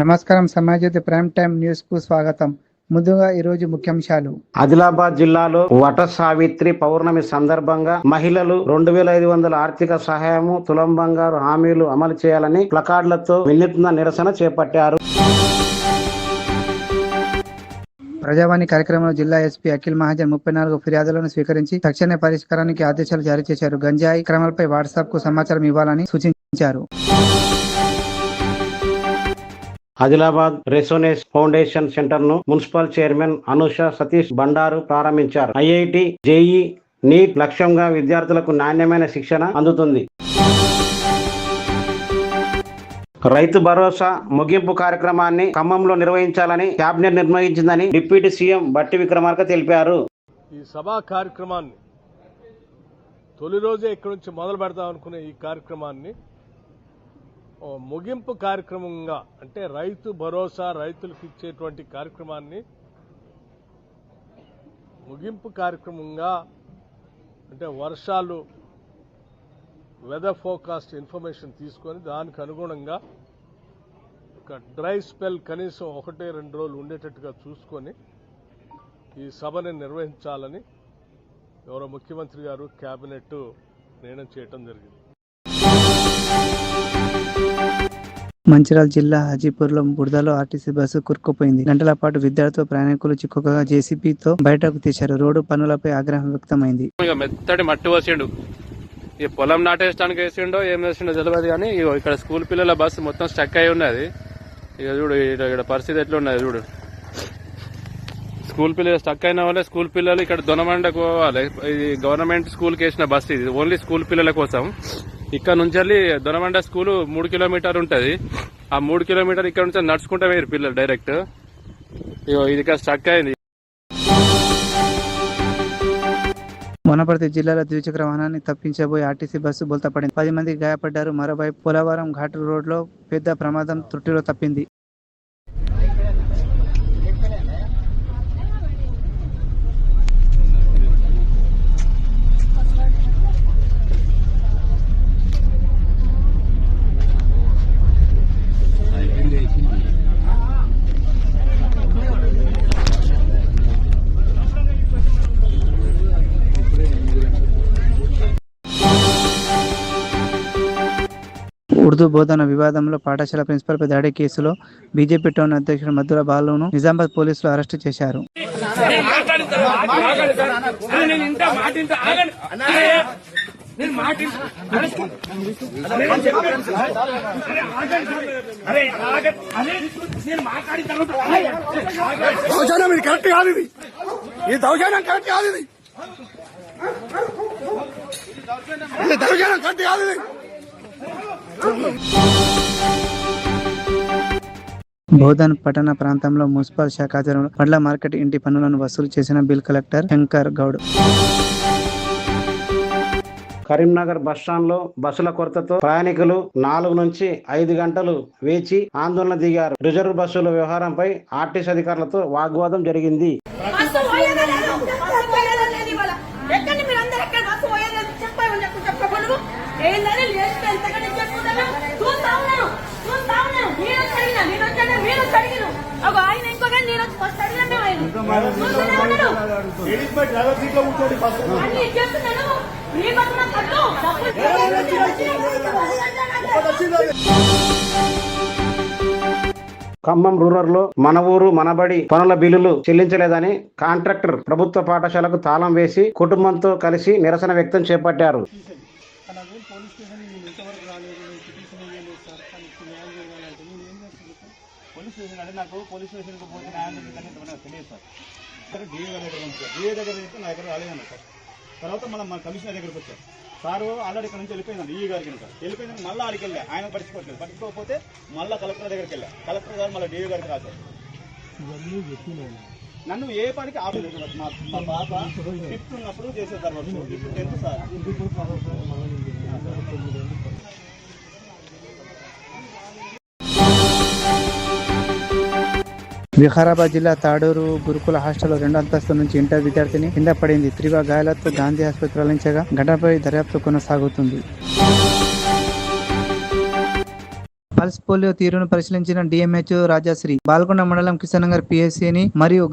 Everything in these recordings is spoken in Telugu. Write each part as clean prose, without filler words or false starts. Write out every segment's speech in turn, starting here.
నమస్కారం. సమాజ్యోతి ప్రైమ్ టైమ్ న్యూస్ కు స్వాగతం. ముందుగా ఈరోజు ముఖ్యాంశాలు. ఆదిలాబాద్ జిల్లాలో వట సావిత్రి పౌర్ణమి సందర్భంగా మహిళలు 2500 ఆర్థిక సహాయము, తులం బంగారు హామీలు అమలు చేయాలని ప్లకార్డులతో వినూత్న నిరసన చేపట్టారు. ప్రజావాణి కార్యక్రమంలో జిల్లా ఎస్పీ అఖిల్ మహాజన్ 34 ఫిర్యాదులను స్వీకరించి తక్షణ పరిష్కారానికి ఆదేశాలు జారీ చేశారు. గంజాయి క్రమాలపై వాట్సాప్ కు సమాచారం ఇవ్వాలని సూచించారు. ఆదిలాబాద్ రెసోనెన్స్ ఫౌండేషన్ సెంటర్ ను మున్సిపల్ చైర్మన్ అనుష సతీష్ బండారు ప్రారంభించారు. ఐఐటి, జేఈ, నీట్ లక్ష్యంగా విద్యార్థులకు నాణ్యమైన శిక్షణ అందుతుంది. రైతు భరోసా ముగింపు కార్యక్రమాన్ని ఖమ్మంలో నిర్వహించాలని కేబినెట్ నిర్ణయించిందని డిప్యూటీ సీఎం బట్టి విక్రమార్క తెలిపారు. ఈ సభా కార్యక్రమాన్ని తొలి రోజే ఇక్కడి నుంచి మొదలు పెడతాం అనుకునే ఈ కార్యక్రమాన్ని ముగింపు కార్యక్రమంగా, అంటే రైతు భరోసా రైతులకు ఇచ్చేటువంటి కార్యక్రమాన్ని ముగింపు కార్యక్రమంగా, అంటే వర్షాలు వెదర్ ఫోర్కాస్ట్ ఇన్ఫర్మేషన్ తీసుకొని దానికి అనుగుణంగా ఒక డ్రై స్పెల్ కనీసం 1-2 రోజులు ఉండేటట్టుగా చూసుకొని ఈ సభని నిర్వహించాలని గౌరవ ముఖ్యమంత్రి గారు కేబినెట్ నిర్ణయం చేయడం జరిగింది. మంచిర్యాల జిల్లా హాజీపూర్లో బురదలో ఆర్టీసీ బస్సు కురుక్కుపోయింది. గంటల పాటు విద్యార్థులు, ప్రయాణికులు చిక్కుగా జేసీబీతో బయటకు తీశారు. రోడ్డు పనులపై ఆగ్రహం వ్యక్తమైంది. మెత్తడి మట్టి వేసిండు, ఈ పొలం నాటేయడానికి వేసిండో ఏం వేసిండో తెలియదు. కానీ ఇక్కడ స్కూల్ పిల్లల బస్సు మొత్తం స్టక్ అయి ఉన్నది. ఇక చూడు ఇక్కడ పరిస్థితి ఎట్లా ఉన్నది చూడు. స్కూల్ పిల్లలు స్టక్ అయిన వాళ్ళే స్కూల్ పిల్లలు ఇక్కడ దొనమండకు పోవాలి. ఇది గవర్నమెంట్ స్కూల్కి వేసిన బస్సు, ఇది ఓన్లీ స్కూల్ పిల్లల కోసం. ఇక్కడ నుంచి వెళ్ళి దొనమండ స్కూల్ 3 కిలోమీటర్ ఉంటది. ఆ 3 కిలోమీటర్ ఇక్కడ నుంచి నడుచుకుంటా వేరు పిల్లలు డైరెక్ట్. ఇది ఇక్కడ స్టక్ అయింది. వనపర్తి జిల్లాలో ద్విచక్ర వాహనాన్ని తప్పించబోయి ఆర్టీసీ బస్సు బోల్తాపడింది. 10 మంది గాయపడ్డారు. మరోవైపు పోలవరం ఘాట్ రోడ్లో పెద్ద ప్రమాదం త్రుటిలో తప్పింది. ఉర్దూ బోధన వివాదంలో పాఠశాల ప్రిన్సిపల్ పై దాడి కేసులో బీజేపీ టౌన్ అధ్యక్షుడు మద్దుల బాలును నిజామాబాద్ పోలీసులు అరెస్టు చేశారు. బోధన్ పట్టణ ప్రాంతంలో మున్సిపల్ శాఖ ఆధ్వర్యంలో పండ్ల మార్కెట్ ఇంటి పన్నులను వసూలు చేసిన bill collector Shankar Goud. Karimnagar bus stand లో బస్సుల కొరతతో ప్రయాణికులు 4 నుంచి 5 గంటలు వేచి ఆందోళన దిగారు. రిజర్వ్ బస్సుల వ్యవహారంపై ఆర్టీసీ అధికారులతో వాగ్వాదం జరిగింది. ఖమ్మం రూరల్ లో మన ఊరు మనబడి పనుల బిల్లులు చెల్లించలేదని కాంట్రాక్టర్ ప్రభుత్వ పాఠశాలకు తాళం వేసి కుటుంబంతో కలిసి నిరసన వ్యక్తం చేపట్టారు. పోలీస్ స్టేషన్కి పోతే న్యాయం తెలియదు సార్. డిఏ దగ్గర నా దగ్గర రాలేదన్న సార్. తర్వాత మన కమిషనర్ దగ్గరికి వచ్చారు. సారు ఆల్రెడీ ఇక్కడ నుంచి వెళ్ళిపోయిందండి. ఈ గారికి వెళ్ళిపోయిందని మళ్ళీ ఆడికి వెళ్ళా. ఆయన పట్టించుకోకపోతే మళ్ళీ కలెక్టర్ దగ్గరికి వెళ్ళా. కలెక్టర్ గారు మళ్ళీ డిఏ గారికి రాశారు. నన్ను ఏ పనికి ఆపలేదు. మా పాప 5th ఉన్నప్పుడు చేసే తర్వాత 10th సార్. వికారాబాద్ జిల్లా తాడూరు గురుకుల హాస్టల్లో 2వ అంతస్తు నుంచి ఇంటర్ విద్యార్థిని కింద పడింది. తీవ్ర గాయాలతో గాంధీ ఆసుపత్రి తరలించగా ఘటనపై దర్యాప్తు కొనసాగుతుంది. పల్స్ పోలియో తీరును పరిశీలించిన డిఎంహెచ్ఓ రాజాశ్రీ బాల్కొండ మండలం కిషన్నగర్ పిఎస్సిని మరియు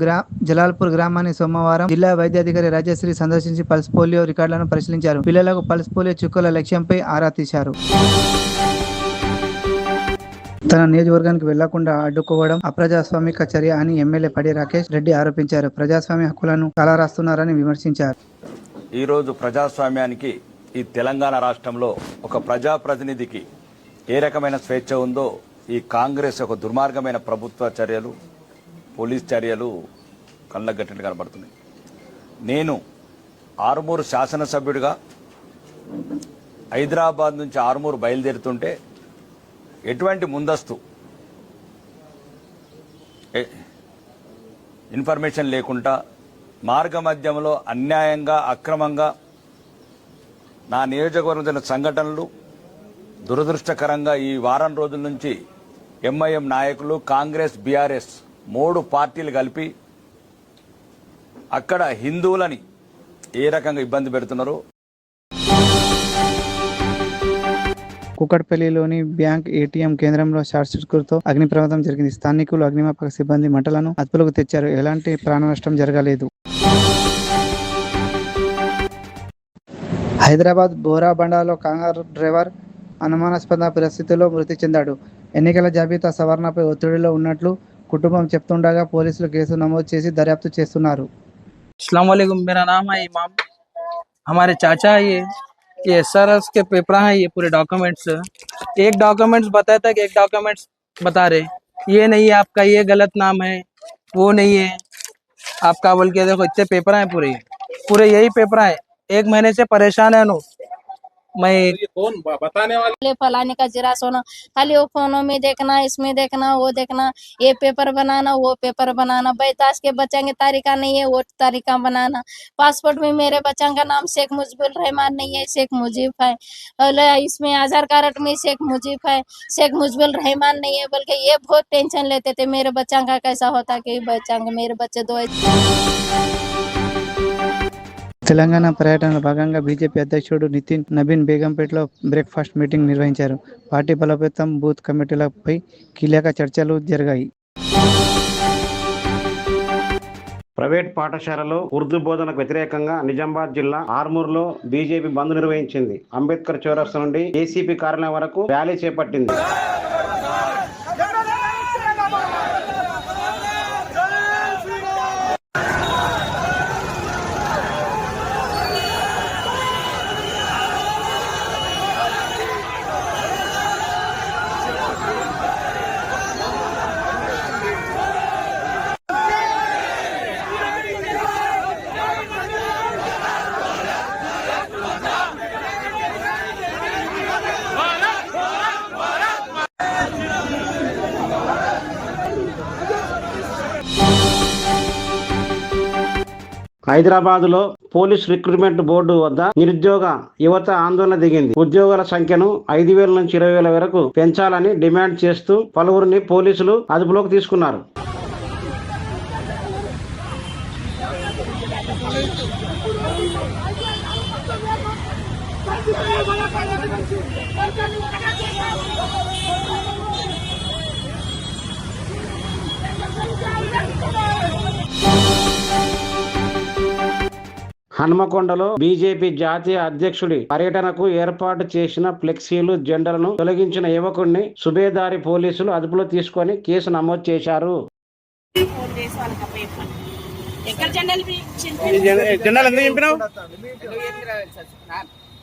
జలాల్పూర్ గ్రామాన్ని సోమవారం జిల్లా వైద్యాధికారి రాజాశ్రీ సందర్శించి పల్స్ పోలియో రికార్డులను పరిశీలించారు. పిల్లలకు పల్స్ పోలియో చుక్కల లక్ష్యంపై ఆరా తీశారు. తన నియోజకవర్గానికి వెళ్లకుండా అడ్డుకోవడం అప్రజాస్వామిక చర్య అని ఎమ్మెల్యే పడి రాకేష్ రెడ్డి ఆరోపించారు. ప్రజాస్వామ్య హక్కులను కాలరాస్తున్నారని విమర్శించారు. ఈరోజు ప్రజాస్వామ్యానికి ఈ తెలంగాణ రాష్ట్రంలో ఒక ప్రజాప్రతినిధికి ఏ రకమైన స్వేచ్ఛ ఉందో ఈ కాంగ్రెస్ ఒక దుర్మార్గమైన ప్రభుత్వ చర్యలు, పోలీస్ చర్యలు కళ్ళగట్టినట్టు కనబడుతున్నాయి. నేను ఆరుమూరు శాసనసభ్యుడిగా హైదరాబాద్ నుంచి ఆరుమూరు బయలుదేరుతుంటే ఎటువంటి ముందస్తు ఇన్ఫర్మేషన్ లేకుండా మార్గ మధ్యంలో అన్యాయంగా అక్రమంగా నా నియోజకవర్గం సంఘటనలు దురదృష్టకరంగా ఈ వారం రోజుల నుంచి ఎంఐఎం నాయకులు కాంగ్రెస్ బీఆర్ఎస్ 3 పార్టీలు కలిపి అక్కడ హిందువులని ఏ రకంగా ఇబ్బంది పెడుతున్నారో. కుకట్పల్లిలోని బ్యాంక్ ఏటీఎం కేంద్రంలో షార్ట్ సర్క్యూట్తో అగ్ని ప్రమాదం జరిగింది. స్థానికులు అగ్నిమాపక సిబ్బంది మంటలను అదుపులోకి తెచ్చారు. ఎలాంటి ప్రాణ నష్టం జరగలేదు. హైదరాబాద్ బోరాబండాలో కాంగారు డ్రైవర్ అనుమానాస్పద పరిస్థితుల్లో మృతి చెందాడు. ఎన్నికల జాబితా సవరణపై ఒత్తిడిలో ఉన్నట్లు కుటుంబం చెప్తుండగా పోలీసులు కేసు నమోదు చేసి దర్యాప్తు చేస్తున్నారు. अस्सलाम वालेकुम, मेरा नाम है इमाम। हमारे चाचा ये SRS के पेपर हैं, ये पूरे डॉक्यूमेंट्स एक डॉक्यूमेंट्स बताया था कि एक डॉक्यूमेंट्स बता रहे ये नहीं है आपका, ये गलत नाम है, वो नहीं है आपका बोल के। देखो इतने पेपर हैं, पूरे यही पेपर हैं। 1 महीने से परेशान है नो मैं। कौन बताने वाले? फलाने का जिरास होना, खाली वो फोनों में देखना, इसमें देखना, वो देखना, ये पेपर बनाना, वो पेपर बनाना। बैताश के बच्चा के तारीखा नहीं है, वो तारीखा बनाना। पासपोर्ट में मेरे बच्चा का नाम शेख मुजीबुर रहमान नहीं है, शेख मुजीब है। और इसमें आधार कार्ड में शेख मुजीब है, शेख मुजीबुर रहमान नहीं है। बल्कि ये बहुत टेंशन लेते थे मेरे बच्चा का कैसा होता कि बच्चा मेरे बच्चे 2 తెలంగాణ పర్యటనలో భాగంగా బీజేపీ అధ్యక్షుడు నితిన్ నబీన్ బేగంపేటలో బ్రేక్ఫాస్ట్ మీటింగ్ నిర్వహించారు. పార్టీ బలోపేతం, బూత్ కమిటీలపై కీలక చర్చలు జరిగాయి. ప్రైవేట్ పాఠశాలలో ఉర్దూ బోధనకు వ్యతిరేకంగా నిజామాబాద్ జిల్లా ఆర్మూర్లో బీజేపీ బంద్ నిర్వహించింది. అంబేద్కర్ చౌరస్తా నుండి ఏసీపీ కార్యాలయం వరకు ర్యాలీ చేపట్టింది. హైదరాబాద్ లో పోలీస్ రిక్రూట్మెంట్ బోర్డు వద్ద నిరుద్యోగ యువత ఆందోళన దిగింది. ఉద్యోగాల సంఖ్యను 5,000 నుంచి 20,000 వరకు పెంచాలని డిమాండ్ చేస్తూ పలువురిని పోలీసులు అదుపులోకి తీసుకున్నారు. హన్మకొండలో బీజేపీ జాతీయ అధ్యక్షుడి పర్యటనకు ఏర్పాటు చేసిన ఫ్లెక్సీలు, జెండాలను తొలగించిన యువకుడిని సుబేదారి పోలీసులు అదుపులో తీసుకొని కేసు నమోదు చేశారు.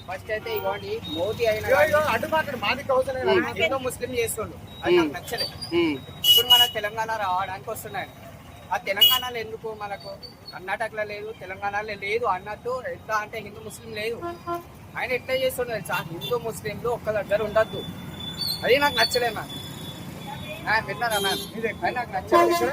ఫస్ట్ అయితే ఇవ్వండి మోదీ అయినా ముస్లిం చేస్తుండు, అది నాకు నచ్చలేదు. ఇప్పుడు మన తెలంగాణ రావడానికి వస్తున్నాయి. ఆ తెలంగాణలో ఎందుకు మనకు కర్ణాటకలో లేదు, తెలంగాణలో లేదు అన్నట్టు. ఎట్లా అంటే హిందూ ముస్లిం లేదు, ఆయన ఎట్లా చేస్తుండే తెలుసా? హిందూ ముస్లింలు ఒక్క దగ్గర ఉండద్దు, అది నాకు నచ్చలేదు. మ్యామ్ విన్నారా మ్యామ్? అది నాకు నచ్చలేదు.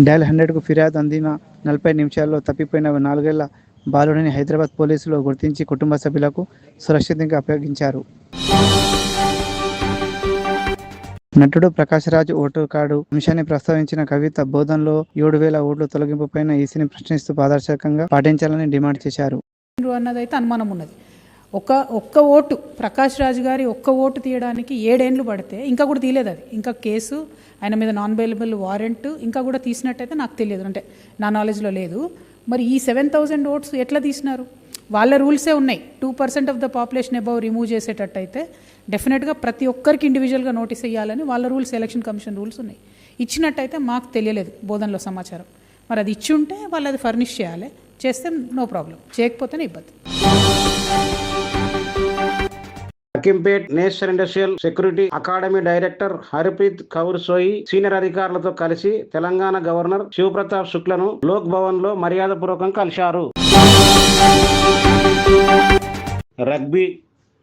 డయల్ 100కు ఫిర్యాదు అందిన 40 నిమిషాల్లో తప్పిపోయిన 4 ఏళ్ల బాలుడిని హైదరాబాద్ పోలీసులు గుర్తించి కుటుంబ సభ్యులకు సురక్షితంగా అప్పగించారు. నటుడు ప్రకాష్ రాజ్ ఓటు కార్డు అంశాన్ని ప్రస్తావించిన కవిత బోధనలో 7,000 ఓట్ల తొలగింపుపైన ఈసీని ప్రశ్నిస్తూ పారదర్శకంగా పాటించాలని డిమాండ్ చేశారు. అన్నదైతే అనుమానం ఉన్నది. ఒక్క ఓటు ప్రకాష్ రాజ్ గారి ఒక్క ఓటు తీయడానికి 7 ఏళ్ళు పడితే ఇంకా కూడా తీయలేదు. అది ఇంకా కేసు, ఆయన మీద నాన్ బెయిలబుల్ వారెంట్ ఇంకా కూడా తీసినట్టయితే నాకు తెలియదు, అంటే నా నాలెడ్జ్లో లేదు. మరి ఈ 7,000 ఓట్స్ ఎట్లా తీసినారు? వాళ్ళ రూల్సే ఉన్నాయి. 2% of the population above remove చేసేటట్టయితే డెఫినెట్గా ప్రతి ఒక్కరికి ఇండివిజువల్గా నోటీస్ ఇవ్వాలని వాళ్ళ రూల్స్, ఎలక్షన్ కమిషన్ రూల్స్ ఉన్నాయి. ఇచ్చినట్టయితే మాకు తెలియలేదు బోధనలో సమాచారం. మరి అది ఇచ్చి ఉంటే వాళ్ళు అది ఫర్నిష్ చేయాలి, చేస్తే నో ప్రాబ్లం, చేయకపోతేనే ఇబ్బంది. Hakimpet national industrial security academy director Harpreet Kaur Soi senior అధికారులతో కలిసి తెలంగాణ గవర్నర్ శివప్రతాప్ శుక్లను లోక్ భవన్ లో మర్యాదపూర్వకంగా కలిశారు. రగ్బీ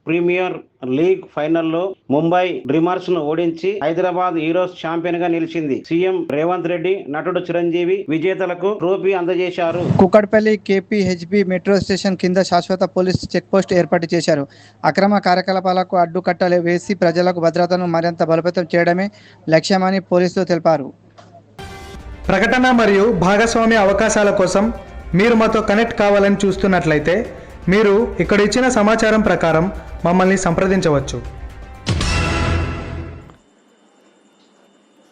ప్రీమియర్ లీగ్ ఫైనల్లో ముంబై డ్రీమర్స్ ను ఓడించి హైదరాబాద్ హీరోస్ ఛాంపియన్ గా నిలిచింది. సీఎం రేవంత్ రెడ్డి, నటుడు చిరంజీవి విజేతలకు ట్రోఫీ అందజేశారు. కుకట్పల్లి KPHB మెట్రో స్టేషన్ కింద శాశ్వత పోలీస్ చెక్ పోస్ట్ ఏర్పాటు చేశారు. అక్రమ కార్యకలాపాలకు అడ్డుకట్టలు వేసి ప్రజలకు భద్రతను మరింత బలోపేతం చేయడమే లక్ష్యమని పోలీసులు తెలిపారు. ప్రకటన మరియు భాగస్వామ్య అవకాశాల కోసం మీరు మాతో కనెక్ట్ కావాలని చూస్తున్నట్లయితే మీరు ఇక్కడ ఇచ్చిన సమాచారం ప్రకారం మమ్మల్ని సంప్రదించవచ్చు.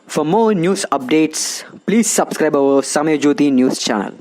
For more news updates, please subscribe our Samay Jyoti news channel.